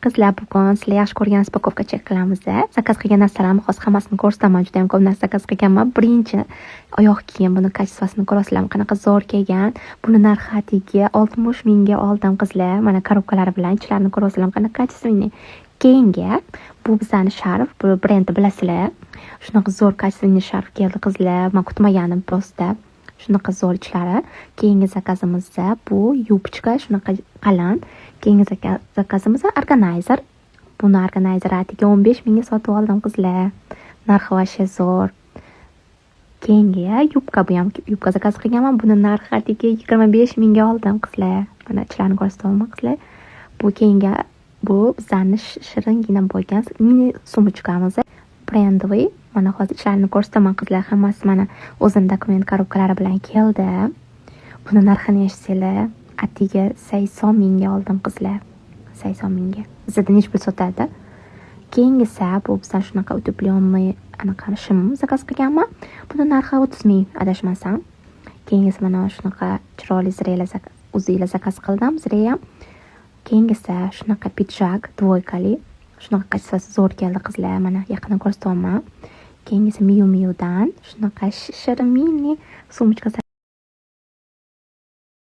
Qizlar, bugun sizlar yaxshi ko'rgan spakovka chek qilamiz. Zakaz qilgan narsalarni hozir hammasini ko'rsataman. Juda ham ko'p narsa zakaz qilganman. Birinchi oyoq kiyim, buni kачествосini ko'rasizlarmi? Qanaqa zo'r kelgan. Buni narxi atigi 60 mingga oldim qizlar. Mana korobkalari bilan ichlarini ko'rasizlarmi? Qanaqa качественный. Keyingi bu bizani sharf, bu brendni bilasizlar. Shunaqa zo'r качественный sharf keldi qizlar. Men kutmaganim просто. Shunaqa zo'r ichlari. Keyingi zakazimizda bu yubchka shunaqa qalin. Keyingi zakazimizda organizer. Buni organizer atiga 15 mingga sotib oldim qizlar. Narxi vashe zo'r. Keyingi yubka, bu ham yubka zakaz qilganman. Buni narxi atiga 25 mingga oldim qizlar. Mana ichlarini ko'rsatyapman qizlar. Bu keyingi bu bizlarni shiringina bo'lgan mini sumочкamiz. Brendовый. Mana hozir ichlarini ko'rsataman qizlar. Hammasi mana o'zini dokument korobkalari bilan keldi. Buni narxini eshitsanglar, atiga 80 mingga oldim qizlar. 80 mingga. Bizda nech pul sotadi? Keyingisi bu bizdan shunaqa utepленный anaqa shim zakaz qilganman. Buni narxi 30 ming adashmasam. Keyingisi mana shunaqa chiroyli zireylar zakaz qildim. Zireya. Keyingisi shunaqa pidjak dvoykali. Shunaqa kачествоsi zo'r keldi qizlar. Mana yaqindan ko'rsatyapman. Keyingisi Miu Miudan shunaqa shirin mini sumочка